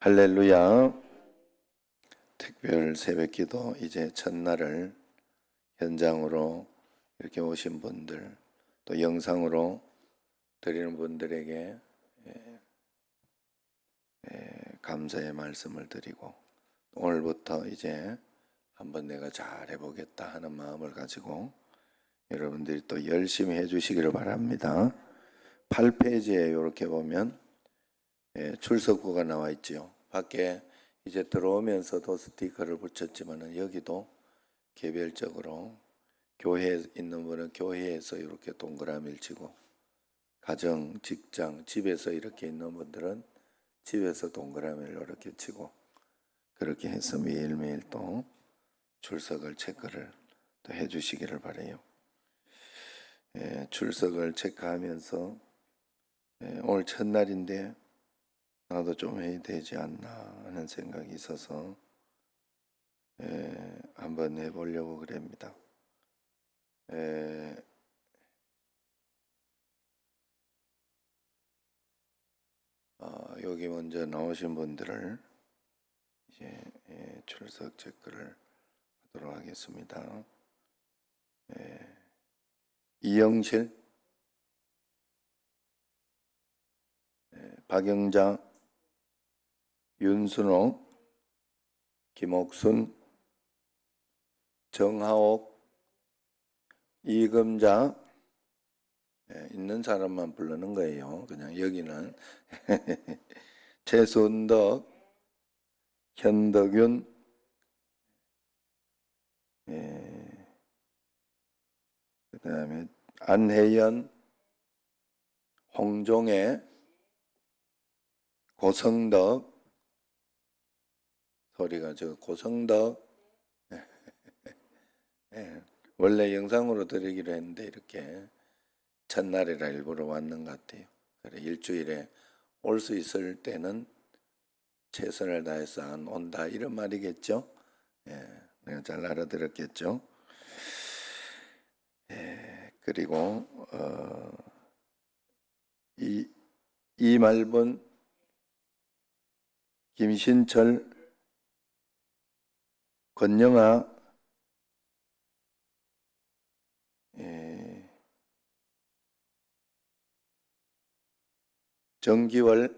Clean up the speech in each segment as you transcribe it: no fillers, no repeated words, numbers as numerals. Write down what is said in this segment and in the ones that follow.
할렐루야. 특별 새벽기도 이제 첫날을 현장으로 이렇게 오신 분들, 또 영상으로 드리는 분들에게 감사의 말씀을 드리고, 오늘부터 이제 한번 내가 잘 해보겠다 하는 마음을 가지고 여러분들이 또 열심히 해주시기를 바랍니다. 8페이지에 이렇게 보면 출석부가 나와 있지요. 밖에 이제 들어오면서도 스티커를 붙였지만 여기도 개별적으로 교회에 있는 분은 교회에서 이렇게 동그라미를 치고, 가정, 직장, 집에서 이렇게 있는 분들은 집에서 동그라미를 이렇게 치고, 그렇게 해서 매일매일 또 출석을 체크를 또 해주시기를 바라요. 출석을 체크하면서 오늘 첫날인데 나도 좀 해야 되지 않나 하는 생각이 있어서 한번 해보려고 그럽니다. 여기 먼저 나오신 분들을 이제 출석 체크를 하도록 하겠습니다. 이영실, 박영자, 윤순옥, 김옥순, 정하옥, 이금자, 있는 사람만 부르는 거예요. 그냥 여기는 최순덕, 현덕윤, 그 다음에 안혜연, 홍종애, 고성덕, 소리가 고성덕, 원래 영상으로 드리기로 했는데 이렇게 첫날이라 일부러 왔는 것 같아요. 그래, 일주일에 올 수 있을 때는 최선을 다해서 안 온다 이런 말이겠죠. 내가 잘 알아들었겠죠. 그리고 이말분, 김신철, 권영아, 정기월,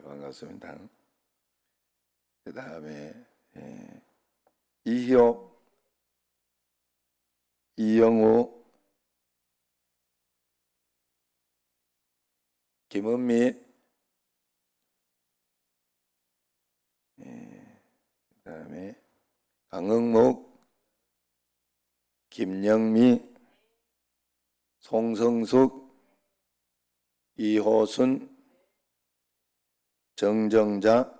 반갑습니다. 그 다음에 이효, 이영우, 김은미, 그 다음에 강흥목, 김영미, 송성숙, 이호순, 정정자,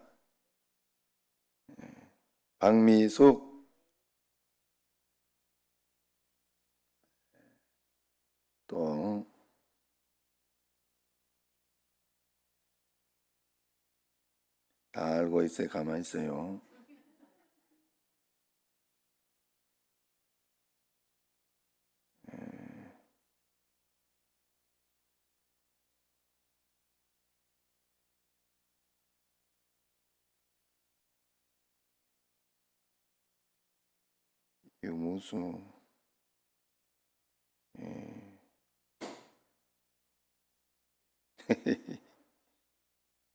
박미숙, 또 다 알고 있어요. 가만히 있어요. 유무수,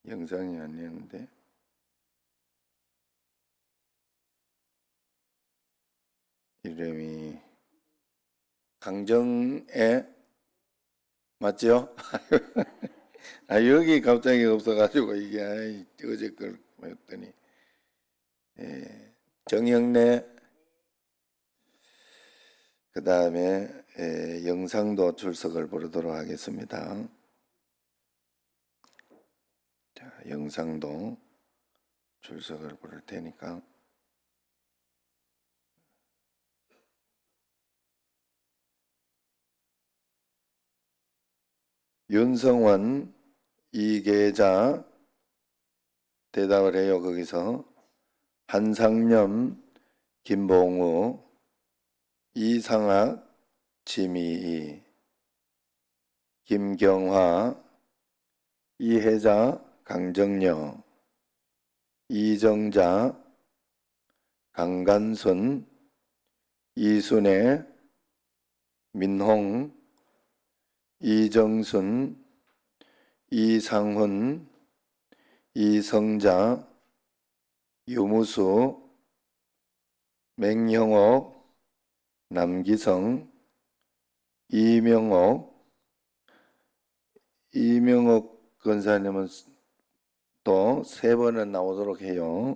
영상이 아니었는데 이름이 강정애 맞죠? 여기 갑자기 없어가지고 이게 어제 걸 보였더니 정영래, 그 다음에 영상도 출석을 부르도록 하겠습니다. 자, 영상도 출석을 부를 테니까 윤성원, 이계자 대답을 해요. 거기서 한상념, 김봉우, 이상학, 지미희, 김경화, 이혜자, 강정여, 이정자, 강간순, 이순애, 민홍, 이정순, 이상훈, 이성자, 유무수, 맹형옥, 남기성, 이명옥 권사님은 또 3번은 나오도록 해요.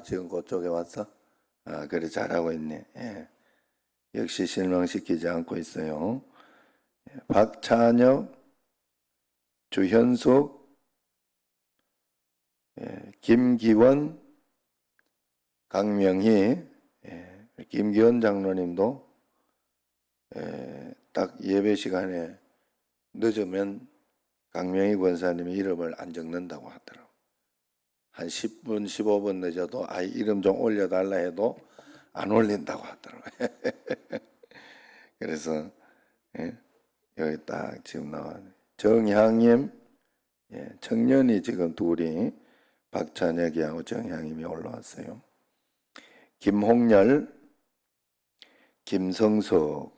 지금 그쪽에 왔어? 그래, 잘하고 있네. 역시 실망시키지 않고 있어요. 박찬혁, 주현숙, 김기원, 강명희, 김기원 장로님도 딱 예배 시간에 늦으면 강명희 권사님의 이름을 안 적는다고 하더라고요. 한 10분, 15분 늦어도 아이 이름 좀 올려달라 해도 안 올린다고 하더라고요. 그래서 여기 딱 지금 나와요. 정향님, 청년이 지금 둘이 박찬혁이하고 정향님이 올라왔어요. 김홍열, 김성숙.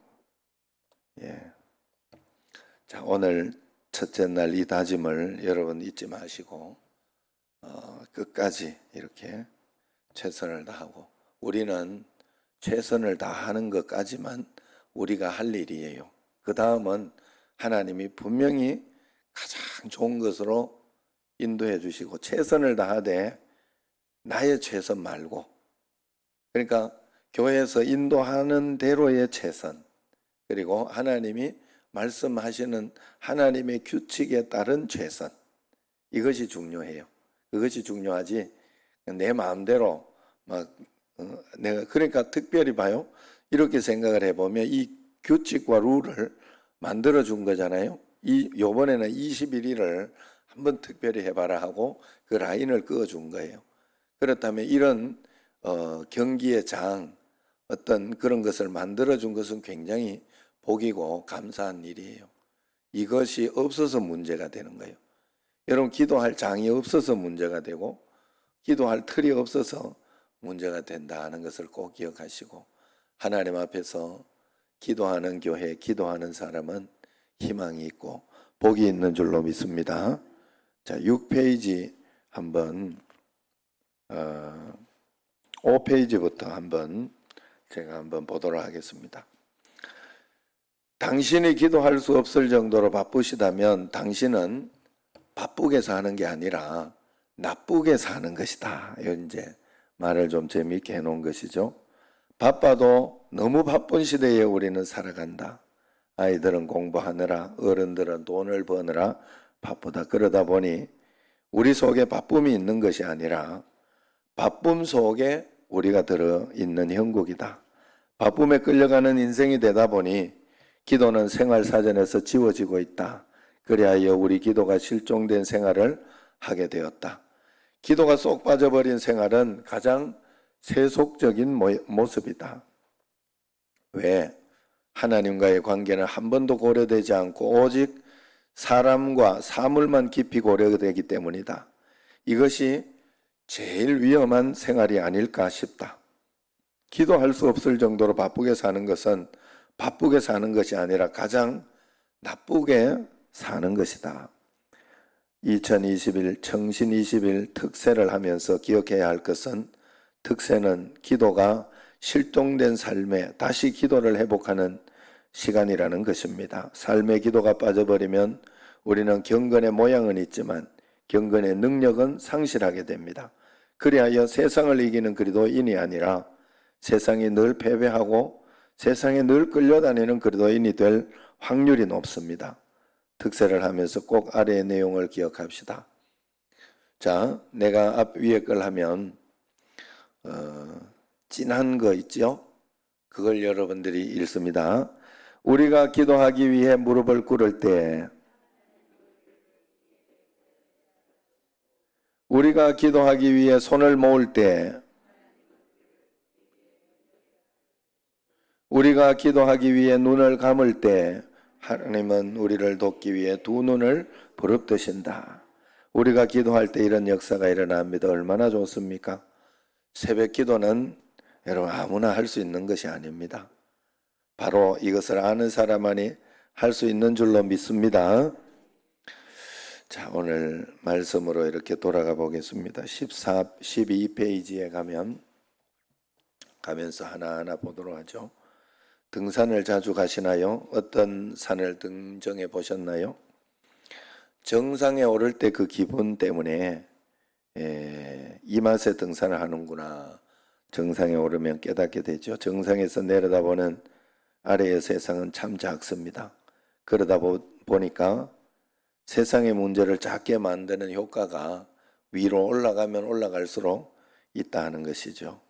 자, 오늘 첫째 날 이 다짐을 여러분 잊지 마시고 끝까지 이렇게 최선을 다하고, 우리는 최선을 다하는 것까지만 우리가 할 일이에요. 그 다음은 하나님이 분명히 가장 좋은 것으로 인도해 주시고, 최선을 다하되 나의 최선 말고, 그러니까 교회에서 인도하는 대로의 최선, 그리고 하나님이 말씀하시는 하나님의 규칙에 따른 최선, 이것이 중요해요. 그것이 중요하지 내 마음대로 내가, 그러니까 특별히 봐요. 이렇게 생각을 해보면 이 규칙과 룰을 만들어 준 거잖아요. 요번에는 21일을 한번 특별히 해봐라 하고 그 라인을 그어 준 거예요. 그렇다면 이런 경기의 장, 어떤 그런 것을 만들어 준 것은 굉장히 복이고 감사한 일이에요. 이것이 없어서 문제가 되는 거예요. 여러분, 기도할 장이 없어서 문제가 되고 기도할 틀이 없어서 문제가 된다는 것을 꼭 기억하시고, 하나님 앞에서 기도하는 교회, 기도하는 사람은 희망이 있고 복이 있는 줄로 믿습니다. 자, 6페이지 한번 5페이지부터 제가 한번 보도록 하겠습니다. 당신이 기도할 수 없을 정도로 바쁘시다면 당신은 바쁘게 사는 게 아니라 나쁘게 사는 것이다. 이제 말을 좀 재미있게 해놓은 것이죠. 바빠도 너무 바쁜 시대에 우리는 살아간다. 아이들은 공부하느라, 어른들은 돈을 버느라 바쁘다. 그러다 보니 우리 속에 바쁨이 있는 것이 아니라 바쁨 속에 우리가 들어있는 형국이다. 바쁨에 끌려가는 인생이 되다 보니 기도는 생활사전에서 지워지고 있다. 그리하여 우리 기도가 실종된 생활을 하게 되었다. 기도가 쏙 빠져버린 생활은 가장 세속적인 모습이다. 왜? 하나님과의 관계는 한 번도 고려되지 않고 오직 사람과 사물만 깊이 고려되기 때문이다. 이것이 제일 위험한 생활이 아닐까 싶다. 기도할 수 없을 정도로 바쁘게 사는 것은 바쁘게 사는 것이 아니라 가장 나쁘게 사는 것이다. 2021 청신 20일 특세를 하면서 기억해야 할 것은, 특세는 기도가 실종된 삶에 다시 기도를 회복하는 시간이라는 것입니다. 삶의 기도가 빠져버리면 우리는 경건의 모양은 있지만 경건의 능력은 상실하게 됩니다. 그리하여 세상을 이기는 그리스도인이 아니라 세상이 늘 패배하고 세상에 늘 끌려다니는 그리스도인이 될 확률이 높습니다. 특세를 하면서 꼭 아래의 내용을 기억합시다. 자, 내가 앞 위에 걸 하면 진한 거 있죠? 그걸 여러분들이 읽습니다. 우리가 기도하기 위해 무릎을 꿇을 때, 우리가 기도하기 위해 손을 모을 때, 우리가 기도하기 위해 눈을 감을 때, 하나님은 우리를 돕기 위해 두 눈을 부릅뜨신다. 우리가 기도할 때 이런 역사가 일어납니다. 얼마나 좋습니까? 새벽 기도는 여러분 아무나 할 수 있는 것이 아닙니다. 바로 이것을 아는 사람만이 할 수 있는 줄로 믿습니다. 자, 오늘 말씀으로 이렇게 돌아가 보겠습니다. 12페이지에 가면서 하나하나 보도록 하죠. 등산을 자주 가시나요? 어떤 산을 등정해 보셨나요? 정상에 오를 때 그 기분 때문에 이 맛에 등산을 하는구나. 정상에 오르면 깨닫게 되죠. 정상에서 내려다보는 아래의 세상은 참 작습니다. 그러다 보니까 세상의 문제를 작게 만드는 효과가 위로 올라가면 올라갈수록 있다 하는 것이죠.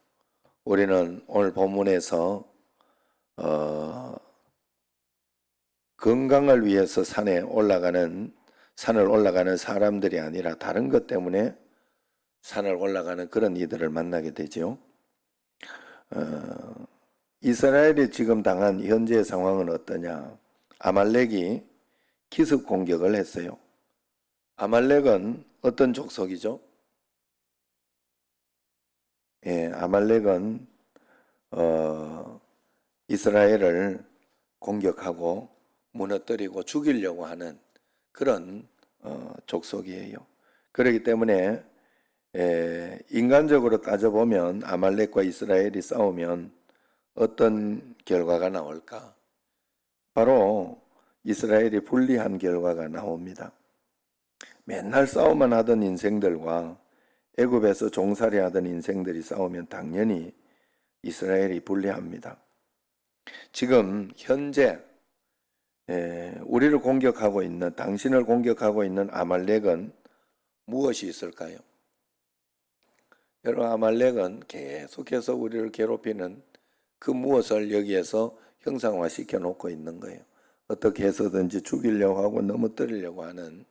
우리는 오늘 본문에서 건강을 위해서 산을 올라가는 사람들이 아니라 다른 것 때문에 산을 올라가는 그런 이들을 만나게 되죠. 이스라엘이 지금 당한 현재의 상황은 어떠냐? 아말렉이 기습 공격을 했어요. 아말렉은 어떤 족속이죠? 아말렉은 이스라엘을 공격하고 무너뜨리고 죽이려고 하는 그런 족속이에요. 그렇기 때문에 인간적으로 따져보면 아말렉과 이스라엘이 싸우면 어떤 결과가 나올까? 바로 이스라엘이 불리한 결과가 나옵니다. 맨날 싸움만 하던 인생들과 애굽에서 종살이 하던 인생들이 싸우면 당연히 이스라엘이 불리합니다. 지금 현재 우리를 공격하고 있는, 당신을 공격하고 있는 아말렉은 무엇이 있을까요? 여러분, 아말렉은 계속해서 우리를 괴롭히는 그 무엇을 여기에서 형상화시켜 놓고 있는 거예요. 어떻게 해서든지 죽이려고 하고 넘어뜨리려고 하는,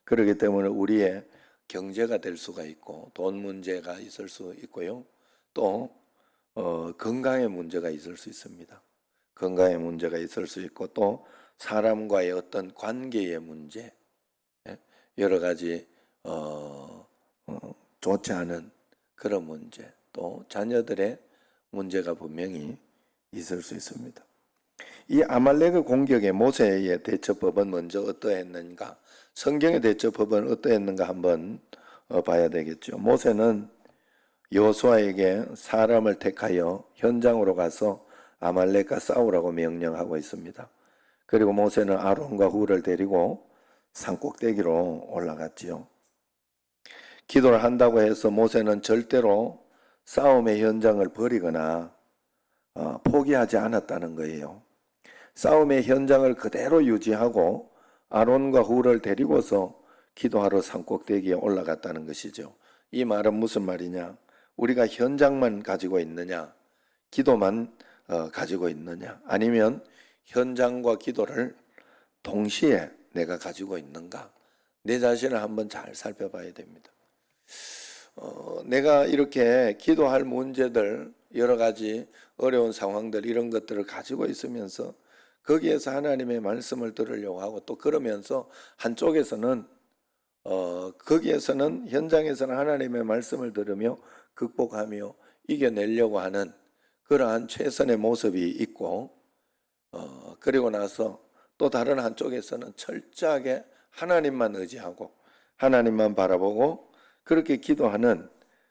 그렇기 때문에 우리의 경제가 될 수가 있고 돈 문제가 있을 수 있고요. 또 건강의 문제가 있을 수 있습니다. 건강의 문제가 있을 수 있고 또 사람과의 어떤 관계의 문제, 여러 가지 좋지 않은 그런 문제, 또 자녀들의 문제가 분명히 있을 수 있습니다. 이 아말렉의 공격에 모세의 대처법은 먼저 어떠했는가? 성경의 대처법은 어떠했는가 한번 봐야 되겠죠. 모세는 여호수아에게 사람을 택하여 현장으로 가서 아말렉과 싸우라고 명령하고 있습니다. 그리고 모세는 아론과 훌을 데리고 산꼭대기로 올라갔지요. 기도를 한다고 해서 모세는 절대로 싸움의 현장을 버리거나 포기하지 않았다는 거예요. 싸움의 현장을 그대로 유지하고 아론과 훌을 데리고서 기도하러 산꼭대기에 올라갔다는 것이죠. 이 말은 무슨 말이냐? 우리가 현장만 가지고 있느냐? 기도만 가지고 있느냐? 아니면 현장과 기도를 동시에 내가 가지고 있는가? 내 자신을 한번 잘 살펴봐야 됩니다. 내가 이렇게 기도할 문제들, 여러 가지 어려운 상황들, 이런 것들을 가지고 있으면서 거기에서 하나님의 말씀을 들으려고 하고 또 그러면서 한쪽에서는 거기에서는 현장에서는 하나님의 말씀을 들으며 극복하며 이겨내려고 하는 그러한 최선의 모습이 있고 그리고 나서 또 다른 한쪽에서는 철저하게 하나님만 의지하고 하나님만 바라보고 그렇게 기도하는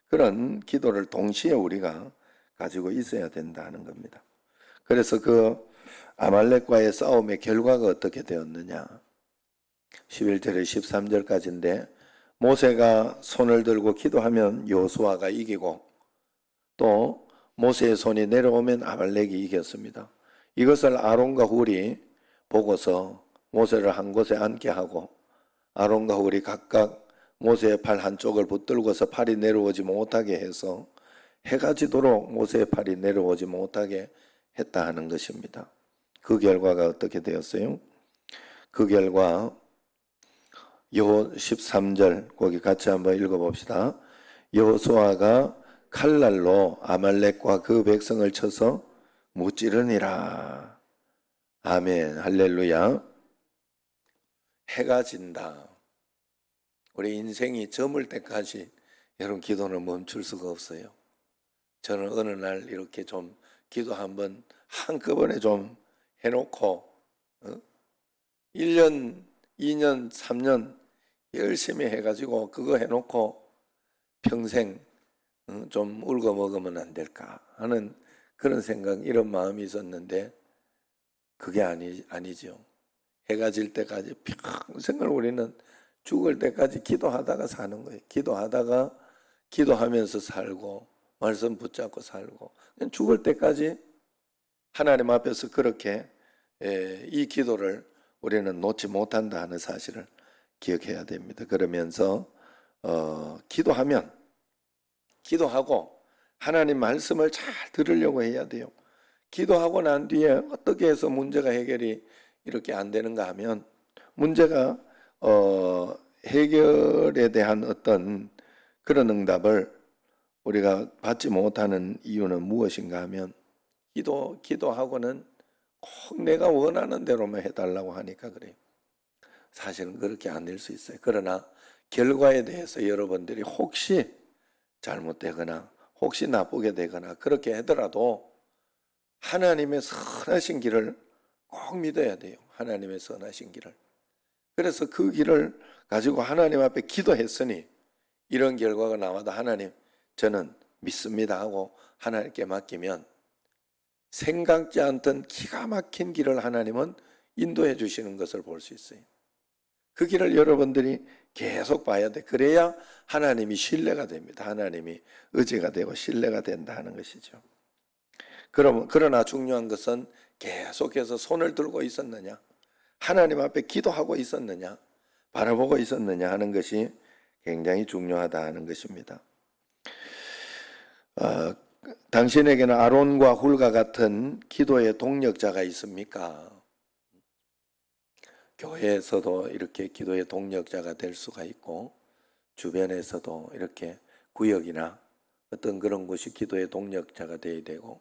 그런 기도를 동시에 우리가 가지고 있어야 된다는 겁니다. 그래서 그 아말렉과의 싸움의 결과가 어떻게 되었느냐? 11절에 13절까지인데 모세가 손을 들고 기도하면 여호수아가 이기고 또 모세의 손이 내려오면 아말렉이 이겼습니다. 이것을 아론과 훌이 보고서 모세를 한 곳에 앉게 하고 아론과 훌이 각각 모세의 팔 한쪽을 붙들고서 팔이 내려오지 못하게 해서 해가 지도록 모세의 팔이 내려오지 못하게 했다 하는 것입니다. 그 결과가 어떻게 되었어요? 그 결과 13절 거기 같이 한번 읽어봅시다. 여호수아가 칼날로 아말렉과 그 백성을 쳐서 무찌르니라. 아멘 할렐루야. 해가 진다. 우리 인생이 저물 때까지 여러분 기도는 멈출 수가 없어요. 저는 어느 날 이렇게 좀 기도 한번 한꺼번에 좀 해놓고 1년, 2년, 3년 열심히 해가지고 그거 해놓고 평생 좀 울고 먹으면 안 될까 하는 그런 생각, 이런 마음이 있었는데 그게 아니죠. 해가 질 때까지 평생을 우리는 죽을 때까지 기도하다가 사는 거예요. 기도하다가 기도하면서 살고 말씀 붙잡고 살고 그냥 죽을 때까지 하나님 앞에서 그렇게 이 기도를 우리는 놓지 못한다 하는 사실을 기억해야 됩니다. 그러면서 기도하고 하나님 말씀을 잘 들으려고 해야 돼요. 기도하고 난 뒤에 어떻게 해서 문제가 해결이 이렇게 안 되는가 하면 문제가 해결에 대한 어떤 그런 응답을 우리가 받지 못하는 이유는 무엇인가 하면 기도하고는 꼭 내가 원하는 대로만 해달라고 하니까 그래요. 사실은 그렇게 안 될 수 있어요. 그러나 결과에 대해서 여러분들이 혹시 잘못되거나 혹시 나쁘게 되거나 그렇게 하더라도 하나님의 선하신 길을 꼭 믿어야 돼요. 하나님의 선하신 길을. 그래서 그 길을 가지고 하나님 앞에 기도했으니 이런 결과가 나와도 하나님 저는 믿습니다 하고 하나님께 맡기면 생각지 않던 기가 막힌 길을 하나님은 인도해 주시는 것을 볼 수 있어요. 그 길을 여러분들이 계속 봐야 돼. 그래야 하나님이 신뢰가 됩니다. 하나님이 의지가 되고 신뢰가 된다 하는 것이죠. 그러나 중요한 것은 계속해서 손을 들고 있었느냐, 하나님 앞에 기도하고 있었느냐, 바라보고 있었느냐 하는 것이 굉장히 중요하다 하는 것입니다. 당신에게는 아론과 훌과 같은 기도의 동력자가 있습니까? 교회에서도 이렇게 기도의 동력자가 될 수가 있고 주변에서도 이렇게 구역이나 어떤 그런 곳이 기도의 동력자가 되어야 되고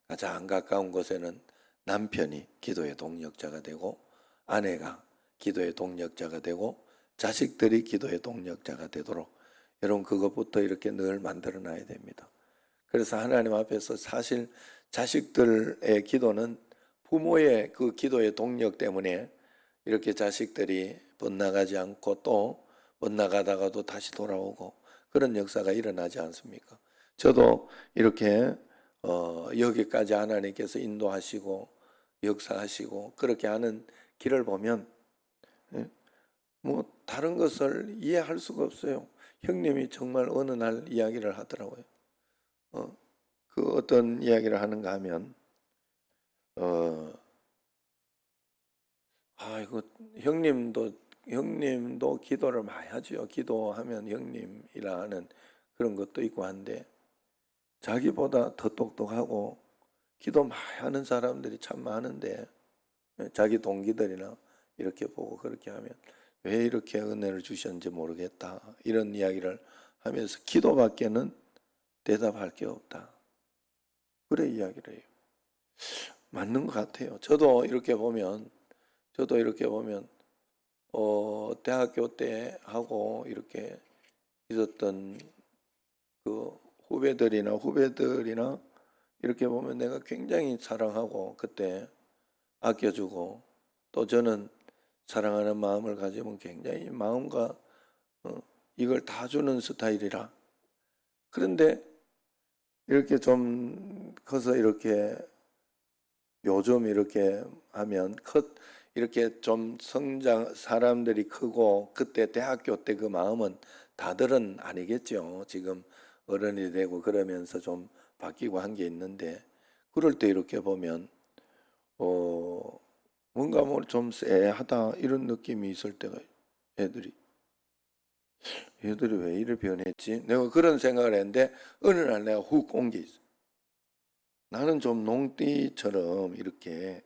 가장 가까운 곳에는 남편이 기도의 동력자가 되고 아내가 기도의 동력자가 되고 자식들이 기도의 동력자가 되도록 여러분 그것부터 이렇게 늘 만들어 놔야 됩니다. 그래서 하나님 앞에서 사실 자식들의 기도는 부모의 그 기도의 동력 때문에 이렇게 자식들이 뻗나가지 않고 또 뻗나가다가도 다시 돌아오고 그런 역사가 일어나지 않습니까? 저도 이렇게 여기까지 하나님께서 인도하시고 역사하시고 그렇게 하는 길을 보면 뭐 다른 것을 이해할 수가 없어요. 형님이 정말 어느 날 이야기를 하더라고요. 그 어떤 이야기를 하는가 하면 이거 형님도 기도를 많이 하죠. 기도하면 형님이라 하는 그런 것도 있고 한데 자기보다 더 똑똑하고 기도 많이 하는 사람들이 참 많은데 자기 동기들이나 이렇게 보고 그렇게 하면 왜 이렇게 은혜를 주셨는지 모르겠다 이런 이야기를 하면서 기도밖에는 대답할 게 없다. 그래 이야기를 해요. 맞는 것 같아요. 저도 이렇게 보면 대학교 때 하고 이렇게 있었던 그 후배들이나 이렇게 보면 내가 굉장히 사랑하고 그때 아껴주고 또 저는 사랑하는 마음을 가지면 굉장히 마음과 이걸 다 주는 스타일이라. 그런데 이렇게 좀 커서 이렇게 요즘 이렇게 하면 이렇게 좀 사람들이 크고 그때 대학교 때 그 마음은 다들은 아니겠죠. 지금 어른이 되고 그러면서 좀 바뀌고 한 게 있는데 그럴 때 이렇게 보면 뭔가 뭐 좀 쎄하다 이런 느낌이 있을 때가 애들이 왜 이래 변했지? 내가 그런 생각을 했는데 어느 날 내가 훅 온 게 있어. 나는 좀 농띠처럼 이렇게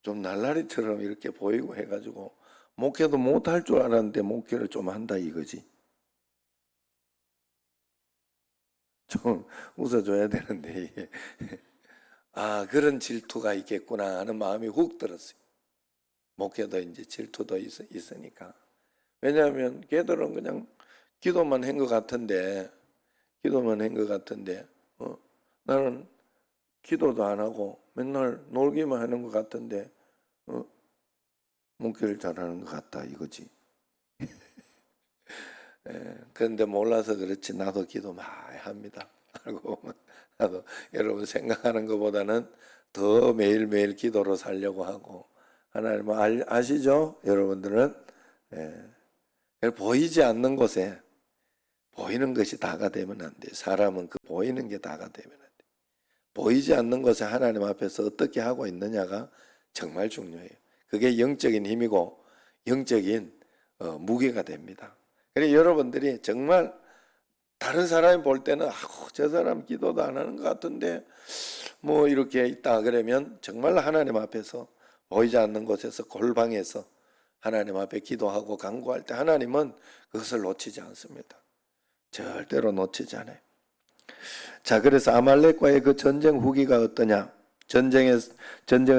좀 날라리처럼 이렇게 보이고 해가지고 목회도 못할 줄 알았는데 목회를 좀 한다 이거지. 좀 웃어줘야 되는데 이게. 그런 질투가 있겠구나 하는 마음이 훅 들었어요. 목회도 이제 질투도 있으니까. 왜냐하면 걔들은 그냥 기도만 한 것 같은데, 나는 기도도 안 하고 맨날 놀기만 하는 것 같은데, 목회를 잘하는 것 같다 이거지. 그런데 몰라서 그렇지 나도 기도 많이 합니다. 알고 보면 나도 여러분 생각하는 것보다는 더 매일매일 기도로 살려고 하고, 하나님 아시죠? 여러분들은 보이지 않는 곳에 보이는 것이 다가 되면 안 돼요. 사람은 그 보이는 게 다가 되면 안 돼요. 보이지 않는 것에 하나님 앞에서 어떻게 하고 있느냐가 정말 중요해요. 그게 영적인 힘이고 영적인 무게가 됩니다. 그래서 여러분들이 정말 다른 사람이 볼 때는 저 사람 기도도 안 하는 것 같은데 뭐 이렇게 있다 그러면 정말 하나님 앞에서 보이지 않는 곳에서 골방에서 하나님 앞에 기도하고 간구할 때 하나님은 그것을 놓치지 않습니다. 절대로 놓치지 않아요. 자, 그래서 아말렉과의 그 전쟁 후기가 어떠냐? 전쟁의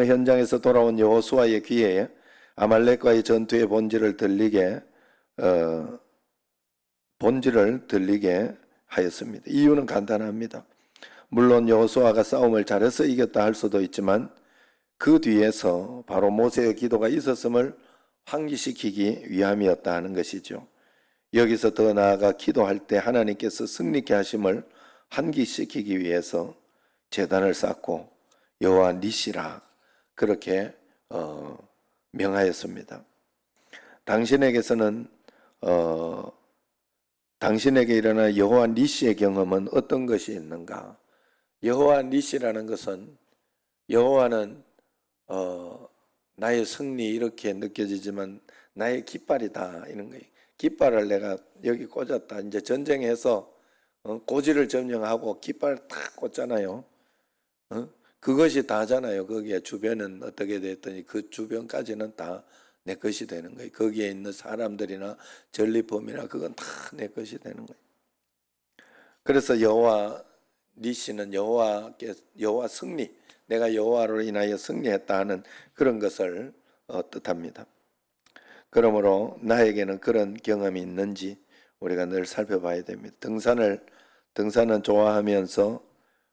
현장에서 돌아온 여호수아의 귀에 아말렉과의 전투의 본질을 들리게 하였습니다. 이유는 간단합니다. 물론 여호수아가 싸움을 잘해서 이겼다 할 수도 있지만 그 뒤에서 바로 모세의 기도가 있었음을 환기시키기 위함이었다 하는 것이죠. 여기서 더 나아가 기도할 때 하나님께서 승리케 하심을 환기시키기 위해서 제단을 쌓고 여호와 니시라 그렇게 명하였습니다. 당신에게 일어난 여호와 니시의 경험은 어떤 것이 있는가? 여호와 니시라는 것은 여호와는 나의 승리 이렇게 느껴지지만 나의 깃발이다 이런 거예요. 깃발을 내가 여기 꽂았다. 이제 전쟁해서 고지를 점령하고 깃발 탁 꽂잖아요. 그것이 다잖아요. 거기에 주변은 어떻게 됐더니 그 주변까지는 다 내 것이 되는 거예요. 거기에 있는 사람들이나 전리품이나 그건 다 내 것이 되는 거예요. 그래서 여호와 니시는 여호와 승리, 내가 여호와로 인하여 승리했다 하는 그런 것을 뜻합니다. 그러므로 나에게는 그런 경험이 있는지 우리가 늘 살펴봐야 됩니다. 등산은 좋아하면서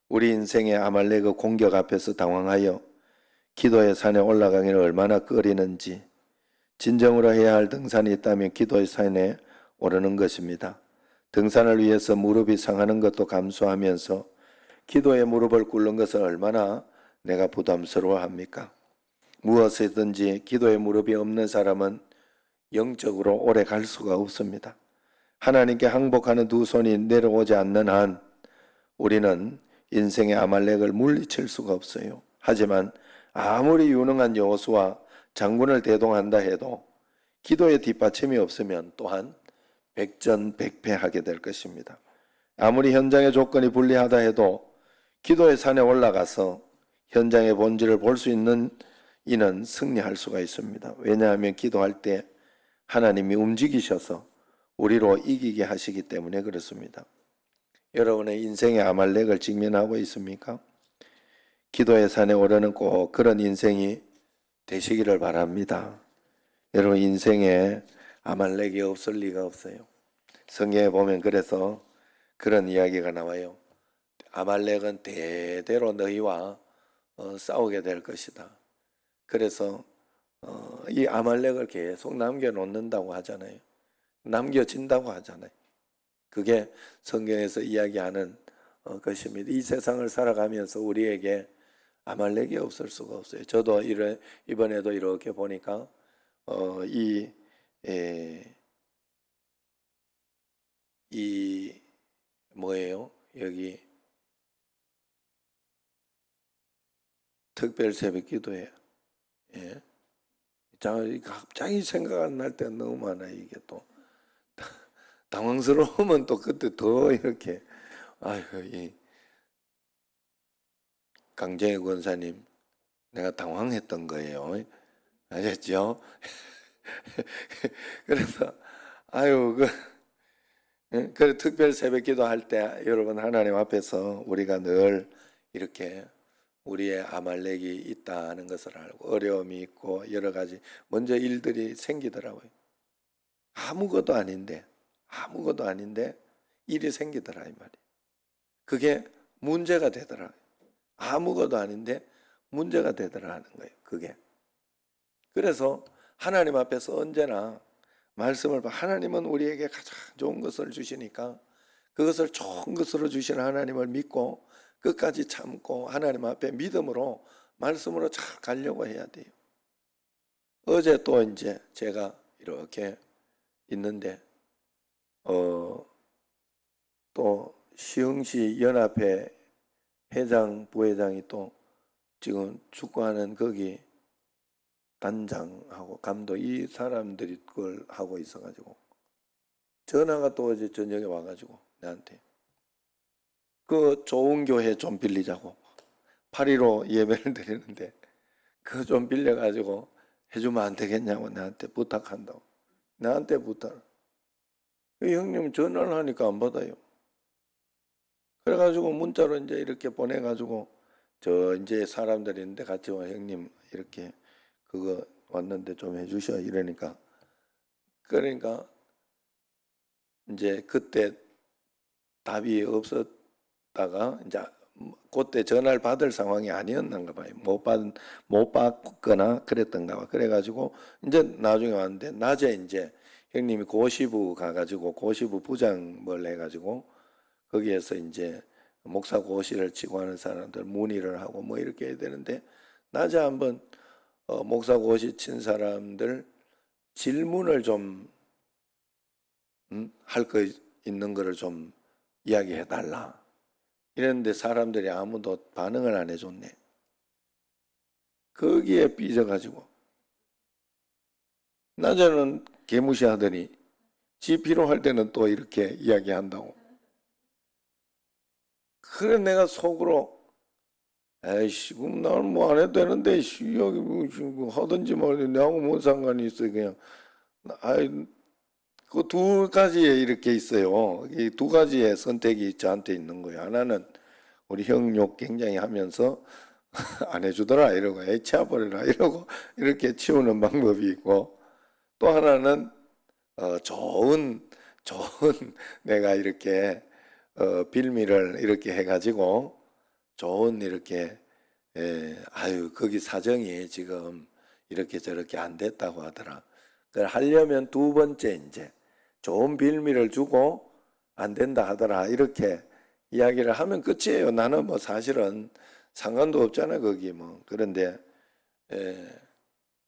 우리 인생의 아말렉의 공격 앞에서 당황하여 기도의 산에 올라가기를 얼마나 꺼리는지, 진정으로 해야 할 등산이 있다면 기도의 산에 오르는 것입니다. 등산을 위해서 무릎이 상하는 것도 감수하면서 기도에 무릎을 꿇는 것은 얼마나 내가 부담스러워합니까? 무엇이든지 기도에 무릎이 없는 사람은 영적으로 오래 갈 수가 없습니다. 하나님께 항복하는 두 손이 내려오지 않는 한 우리는 인생의 아말렉을 물리칠 수가 없어요. 하지만 아무리 유능한 여호수아 장군을 대동한다 해도 기도의 뒷받침이 없으면 또한 백전백패하게 될 것입니다. 아무리 현장의 조건이 불리하다 해도 기도의 산에 올라가서 현장의 본질을 볼 수 있는 이는 승리할 수가 있습니다. 왜냐하면 기도할 때 하나님이 움직이셔서 우리로 이기게 하시기 때문에 그렇습니다. 여러분의 인생의 아말렉을 직면하고 있습니까? 기도의 산에 오르는 꼭 그런 인생이 되시기를 바랍니다. 여러분 인생에 아말렉이 없을 리가 없어요. 성경에 보면 그래서 그런 이야기가 나와요. 아말렉은 대대로 너희와 싸우게 될 것이다. 그래서 이 아말렉을 계속 남겨놓는다고 하잖아요. 남겨진다고 하잖아요. 그게 성경에서 이야기하는 것입니다. 이 세상을 살아가면서 우리에게 아말렉이 없을 수가 없어요. 저도 이번에도 이렇게 보니까 뭐예요? 여기 특별 새벽 기도에 갑자기 생각 안 날 때 너무 많아요. 이게 또 당황스러우면 또 그때 더 이렇게 이 강정희 권사님 내가 당황했던 거예요. 아셨죠? 그래서 그 특별 새벽 기도할 때 여러분 하나님 앞에서 우리가 늘 이렇게 우리의 아말렉이 있다는 것을 알고 어려움이 있고 여러 가지 먼저 일들이 생기더라고요. 아무것도 아닌데 일이 생기더라 이 말이에요. 그게 문제가 되더라. 아무것도 아닌데 문제가 되더라 하는 거예요. 그게. 그래서 하나님 앞에서 언제나 말씀을 하나님은 우리에게 가장 좋은 것을 주시니까 그것을 좋은 것으로 주시는 하나님을 믿고 끝까지 참고 하나님 앞에 믿음으로 말씀으로 잘 가려고 해야 돼요. 어제 또 이제 제가 이렇게 있는데 또 시흥시 연합회 회장 부회장이 또 지금 축구하는 거기 단장하고 감독 이 사람들이 그걸 하고 있어가지고 전화가 또 어제 저녁에 와가지고 나한테 그 좋은 교회 좀 빌리자고 8.15 예배를 드리는데 그거 좀 빌려가지고 해주면 안 되겠냐고 나한테 부탁한다고. 나한테 부탁. 형님 전화를 하니까 안 받아요. 그래가지고 문자로 이제 이렇게 보내가지고 저 이제 사람들이 있는데 같이 와 형님 이렇게 그거 왔는데 좀 해주셔 이러니까 그러니까 이제 그때 답이 없었다가 이제 그때 전화를 받을 상황이 아니었는가 봐요. 못 받거나 그랬던가 봐. 그래가지고 이제 나중에 왔는데 낮에 이제 형님이 고시부 가가지고 고시부 부장을 해가지고 거기에서 이제 목사 고시를 치고 하는 사람들 문의를 하고 뭐 이렇게 해야 되는데 낮에 한번 목사 고시 친 사람들 질문을 좀 할 거 있는 거를 좀 이야기해 달라. 이랬는데 사람들이 아무도 반응을 안 해줬네. 거기에 삐져가지고 낮에는 개무시하더니 지 필요할 때는 또 이렇게 이야기한다고. 그래 내가 속으로 에이씨 그럼 나는 뭐 안 해도 되는데 여기 뭐 하든지 말든지 내하고 뭔 상관이 있어 그냥. 아이 그 두 가지에 이렇게 있어요. 이 두 가지의 선택이 저한테 있는 거예요. 하나는 우리 형 욕 굉장히 하면서 안 해주더라 이러고 애 치워버려라 이러고 이렇게 치우는 방법이 있고 또 하나는 좋은 내가 이렇게 빌미를 이렇게 해가지고 좋은 이렇게 아유 거기 사정이 지금 이렇게 저렇게 안 됐다고 하더라. 그걸 하려면 두 번째 이제 좋은 빌미를 주고 안 된다 하더라 이렇게 이야기를 하면 끝이에요. 나는 뭐 사실은 상관도 없잖아 거기 뭐. 그런데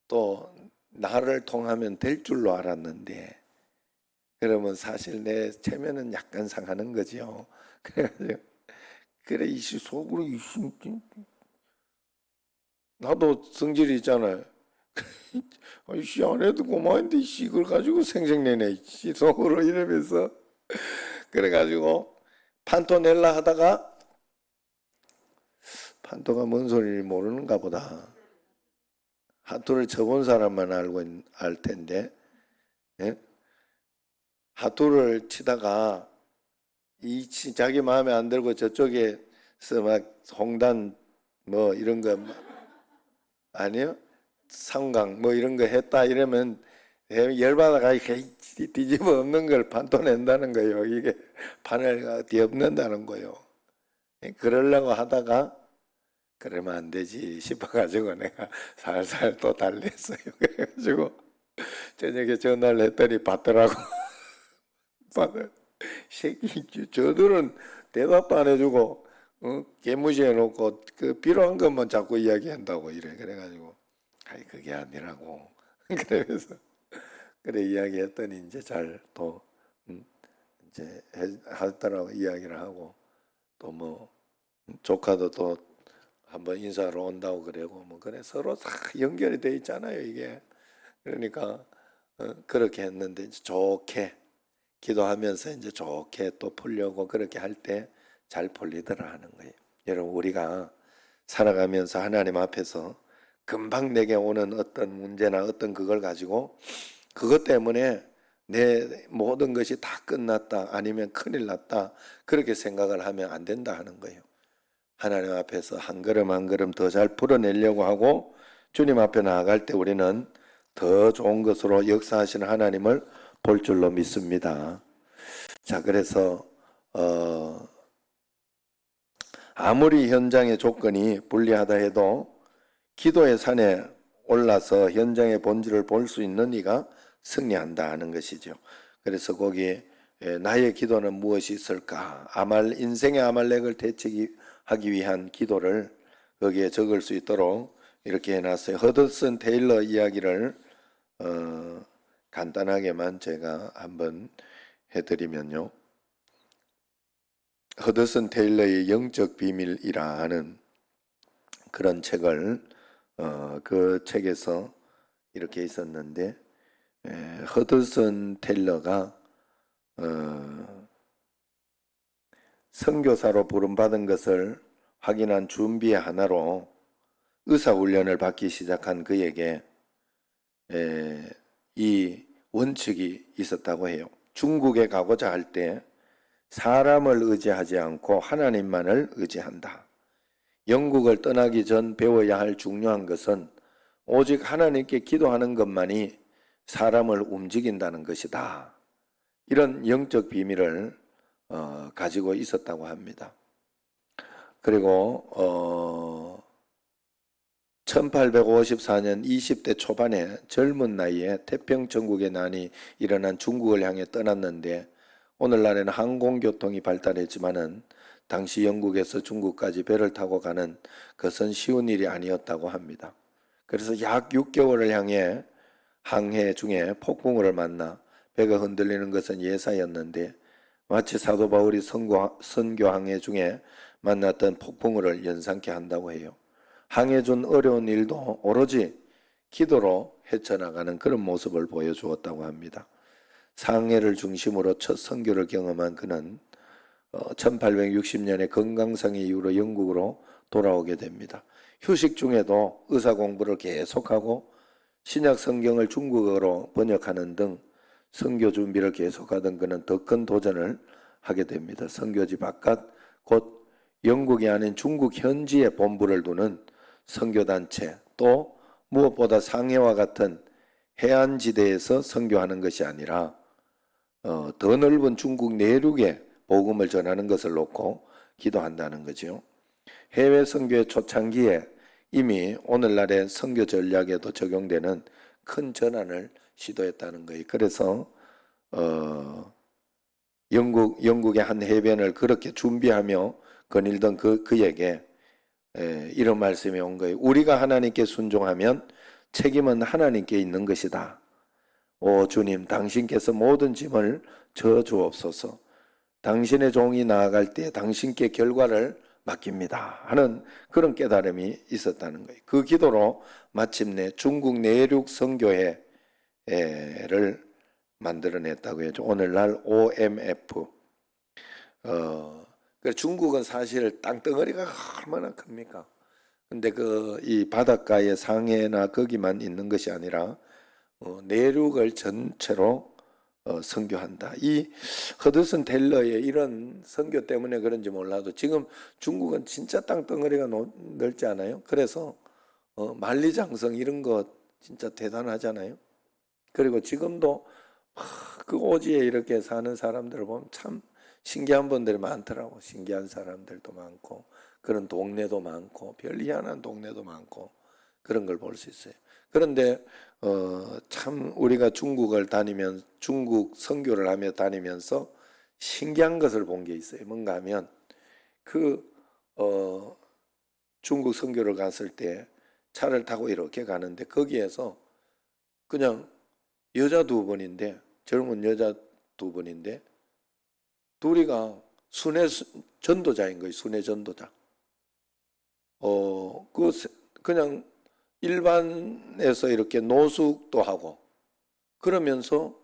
또 나를 통하면 될 줄로 알았는데 그러면 사실 내 체면은 약간 상하는 거지요. 그래가지고 그래 이씨 속으로 이씨 나도 성질이 있잖아요. 이씨 안 해도 고마운데 이씨 이걸 가지고 생색내네 이씨 속으로 이러면서 그래가지고 판토 낼라 하다가 판토가 뭔 소리인지 모르는가 보다. 하투를 쳐본 사람만 알 텐데 예? 하투를 치다가 자기 마음에 안 들고 저쪽에서 막 홍단 뭐 이런 거 아니요? 상강 뭐 이런 거 했다 이러면 열받아가 뒤집어 엎는 걸 판토 낸다는 거예요. 이게 판을 뒤엎는다는 거예요. 그러려고 하다가 그러면 안 되지 싶어가지고 내가 살살 또 달랬어요. 그래가지고 저녁에 전화를 했더니 받더라고. 받아. 새끼 저들은 대답도 안 해주고 개무시해놓고 그 필요한 것만 자꾸 이야기한다고 이래. 그래가지고 아이 그게 아니라고. 그러면서 그래 이야기했더니 이제 잘 또 이제 하더라고 이야기를 하고 또 뭐 조카도 또 한번 인사하러 온다고 그러고 뭐 그래 서로 다 연결이 돼 있잖아요 이게. 그러니까 그렇게 했는데 이제 좋게 기도하면서 이제 좋게 또 풀려고 그렇게 할 때 잘 풀리더라 하는 거예요. 여러분 우리가 살아가면서 하나님 앞에서 금방 내게 오는 어떤 문제나 어떤 그걸 가지고 그것 때문에 내 모든 것이 다 끝났다 아니면 큰일 났다 그렇게 생각을 하면 안 된다 하는 거예요. 하나님 앞에서 한 걸음 한 걸음 더 잘 풀어내려고 하고 주님 앞에 나아갈 때 우리는 더 좋은 것으로 역사하시는 하나님을 볼 줄로 믿습니다. 자, 그래서 아무리 현장의 조건이 불리하다 해도 기도의 산에 올라서 현장의 본질을 볼 수 있는 이가 승리한다 하는 것이죠. 그래서 거기 나의 기도는 무엇이 있을까? 인생의 아말렉을 대체하기 위한 기도를 거기에 적을 수 있도록 이렇게 해놨어요. 허드슨 테일러 이야기를 간단하게만 제가 한번 해드리면요. 허드슨 테일러의 영적 비밀이라 하는 그런 책을 그 책에서 이렇게 있었는데 허드슨 테일러가 선교사로 부름받은 것을 확인한 준비의 하나로 의사훈련을 받기 시작한 그에게 이 원칙이 있었다고 해요. 중국에 가고자 할 때 사람을 의지하지 않고 하나님만을 의지한다. 영국을 떠나기 전 배워야 할 중요한 것은 오직 하나님께 기도하는 것만이 사람을 움직인다는 것이다. 이런 영적 비밀을 가지고 있었다고 합니다. 그리고 1854년 20대 초반에 젊은 나이에 태평천국의 난이 일어난 중국을 향해 떠났는데 오늘날에는 항공교통이 발달했지만은 당시 영국에서 중국까지 배를 타고 가는 것은 쉬운 일이 아니었다고 합니다. 그래서 약 6개월을 향해 항해 중에 폭풍우를 만나 배가 흔들리는 것은 예사였는데 마치 사도 바울이 선교 항해 중에 만났던 폭풍우를 연상케 한다고 해요. 항해 중 어려운 일도 오로지 기도로 헤쳐나가는 그런 모습을 보여주었다고 합니다. 상해를 중심으로 첫 선교를 경험한 그는 1860년에 건강상의 이유로 영국으로 돌아오게 됩니다. 휴식 중에도 의사 공부를 계속하고 신약 성경을 중국어로 번역하는 등 선교 준비를 계속하던 그는 더 큰 도전을 하게 됩니다. 선교지 바깥 곧 영국이 아닌 중국 현지에 본부를 두는 선교단체, 또 무엇보다 상해와 같은 해안지대에서 선교하는 것이 아니라 더 넓은 중국 내륙에 복음을 전하는 것을 놓고 기도한다는 거죠. 해외 선교의 초창기에 이미 오늘날의 선교 전략에도 적용되는 큰 전환을 시도했다는 거예요. 그래서 영국의 한 해변을 그렇게 준비하며 거닐던 그에게 이런 말씀이 온 거예요. 우리가 하나님께 순종하면 책임은 하나님께 있는 것이다. 오 주님, 당신께서 모든 짐을 져 주옵소서. 당신의 종이 나아갈 때 당신께 결과를 맡깁니다 하는 그런 깨달음이 있었다는 거예요. 그 기도로 마침내 중국 내륙 선교회를 만들어냈다고 해요. 오늘날 OMF. 중국은 사실 땅덩어리가 얼마나 큽니까? 근데 이 바닷가의 상해나 거기만 있는 것이 아니라 내륙을 전체로 선교한다. 이 허드슨 텔러의 이런 선교 때문에 그런지 몰라도 지금 중국은 진짜 땅덩어리가 넓지 않아요? 그래서 만리장성 이런 거 진짜 대단하잖아요. 그리고 지금도 그 오지에 이렇게 사는 사람들을 보면 참 신기한 분들이 많더라고. 신기한 사람들도 많고 그런 동네도 많고 별 희한한 동네도 많고 그런 걸 볼 수 있어요. 그런데 참 우리가 중국을 다니면 중국 선교를 하며 다니면서 신기한 것을 본 게 있어요. 뭔가 하면 중국 선교를 갔을 때 차를 타고 이렇게 가는데 거기에서 그냥 여자 두 분인데 젊은 여자 두 분인데 둘이가 순회 전도자인 거예요. 순회 전도자. 그냥 일반에서 이렇게 노숙도 하고 그러면서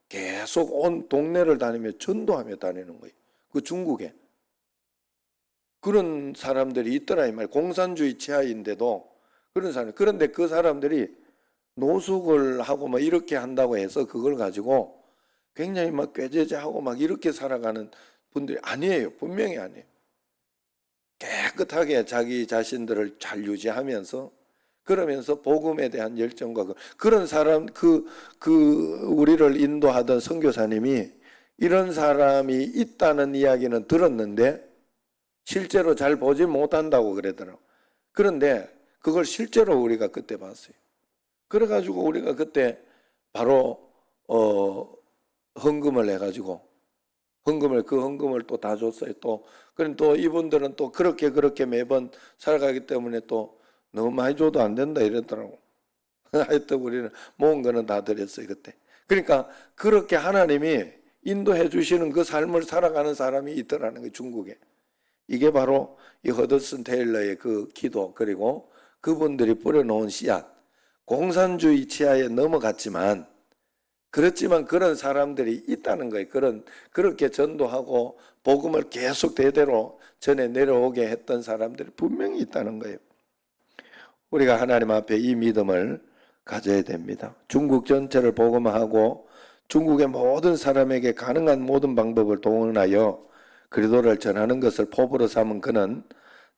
계속 온 동네를 다니며 전도하며 다니는 거예요. 그 중국에 그런 사람들이 있더라 이 말이에요. 공산주의 치하인데도 그런 사람. 그런데 그 사람들이 노숙을 하고 막 이렇게 한다고 해서 그걸 가지고 굉장히 막 꾀죄죄하고 막 이렇게 살아가는 분들이 아니에요. 분명히 아니에요. 깨끗하게 자기 자신들을 잘 유지하면서 그러면서 복음에 대한 열정과 그런 사람 우리를 인도하던 선교사님이 이런 사람이 있다는 이야기는 들었는데 실제로 잘 보지 못한다고 그러더라고. 그런데 그걸 실제로 우리가 그때 봤어요. 그래가지고 우리가 그때 바로 헌금을 해가지고 그 헌금을 또 다 줬어요. 그럼 또 이분들은 또 그렇게 매번 살아가기 때문에 또 너무 많이 줘도 안 된다 이랬더라고. 하여튼 우리는 모은 거는 다 드렸어요 그때. 그러니까 그렇게 하나님이 인도해 주시는 그 삶을 살아가는 사람이 있더라는 거예요 중국에. 이게 바로 이 허드슨 테일러의 그 기도 그리고 그분들이 뿌려놓은 씨앗. 공산주의 치하에 넘어갔지만 그렇지만 그런 사람들이 있다는 거예요. 그렇게 전도하고 복음을 계속 대대로 전해 내려오게 했던 사람들이 분명히 있다는 거예요. 우리가 하나님 앞에 이 믿음을 가져야 됩니다. 중국 전체를 복음화하고 중국의 모든 사람에게 가능한 모든 방법을 동원하여 그리스도를 전하는 것을 포부로 삼은 그는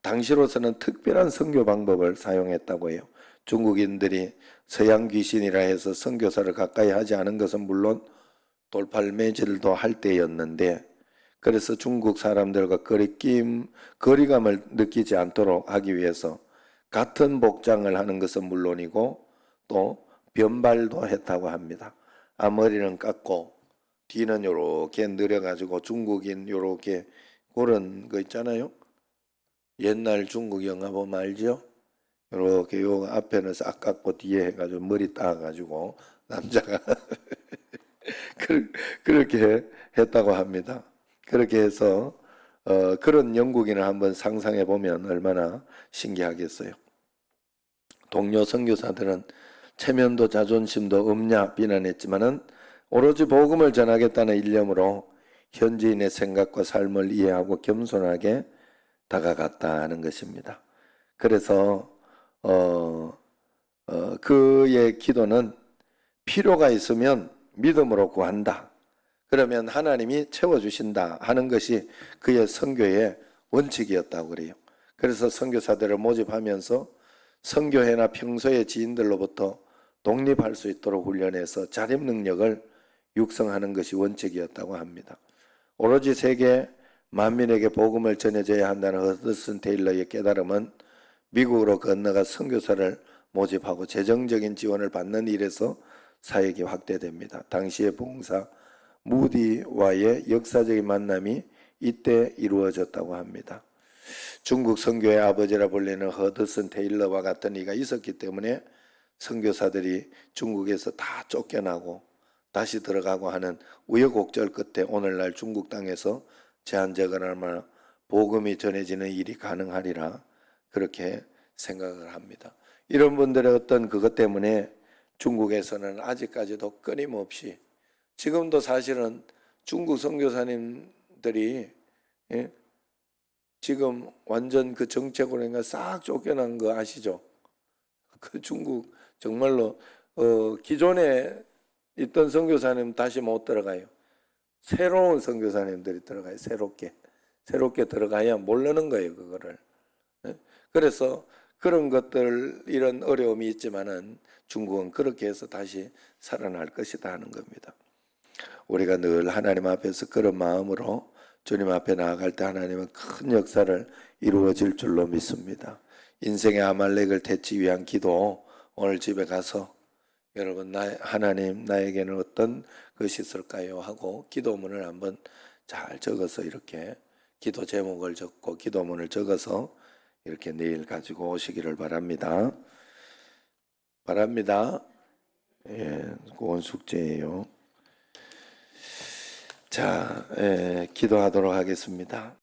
당시로서는 특별한 선교 방법을 사용했다고 해요. 중국인들이 서양 귀신이라 해서 선교사를 가까이 하지 않은 것은 물론 돌팔매질도 할 때였는데 그래서 중국 사람들과 거리감을 느끼지 않도록 하기 위해서 같은 복장을 하는 것은 물론이고 또 변발도 했다고 합니다. 앞머리는 깎고 뒤는 요렇게 늘어가지고 중국인 요렇게 그런 거 있잖아요. 옛날 중국 영화 보면 알죠? 요렇게 요 앞에는 싹 깎고 뒤에 해가지고 머리 따가지고 남자가 그렇게 했다고 합니다. 그렇게 해서 그런 영국인을 한번 상상해 보면 얼마나 신기하겠어요. 동료 선교사들은 체면도 자존심도 없냐 비난했지만은 오로지 복음을 전하겠다는 일념으로 현지인의 생각과 삶을 이해하고 겸손하게 다가갔다는 것입니다. 그래서 그의 기도는 필요가 있으면 믿음으로 구한다. 그러면 하나님이 채워주신다 하는 것이 그의 선교의 원칙이었다고 그래요. 그래서 선교사들을 모집하면서 선교회나 평소의 지인들로부터 독립할 수 있도록 훈련해서 자립 능력을 육성하는 것이 원칙이었다고 합니다. 오로지 세계 만민에게 복음을 전해줘야 한다는 허드슨 테일러의 깨달음은 미국으로 건너가 선교사를 모집하고 재정적인 지원을 받는 일에서 사역이 확대됩니다. 당시의 봉사 무디와의 역사적인 만남이 이때 이루어졌다고 합니다. 중국 선교의 아버지라 불리는 허드슨 테일러와 같은 이가 있었기 때문에 선교사들이 중국에서 다 쫓겨나고 다시 들어가고 하는 우여곡절 끝에 오늘날 중국 땅에서 제한적으로나마 복음이 전해지는 일이 가능하리라 그렇게 생각을 합니다. 이런 분들의 어떤 그것 때문에 중국에서는 아직까지도 끊임없이 지금도 사실은 중국 선교사님들이 지금 완전 그 정책으로 인해 싹 쫓겨난 거 아시죠? 그 중국 정말로 기존에 있던 선교사님 다시 못 들어가요. 새로운 선교사님들이 들어가요. 새롭게 들어가야 모르는 거예요. 그거를. 그래서 그런 것들 이런 어려움이 있지만은 중국은 그렇게 해서 다시 살아날 것이다 하는 겁니다. 우리가 늘 하나님 앞에서 그런 마음으로 주님 앞에 나아갈 때 하나님은 큰 역사를 이루어질 줄로 믿습니다. 인생의 아말렉을 퇴치 위한 기도 오늘 집에 가서 여러분 하나님 나에게는 어떤 것이 있을까요? 하고 기도문을 한번 잘 적어서 이렇게 기도 제목을 적고 기도문을 적어서 이렇게 내일 가지고 오시기를 바랍니다. 예, 그건 숙제예요. 자, 기도하도록 하겠습니다.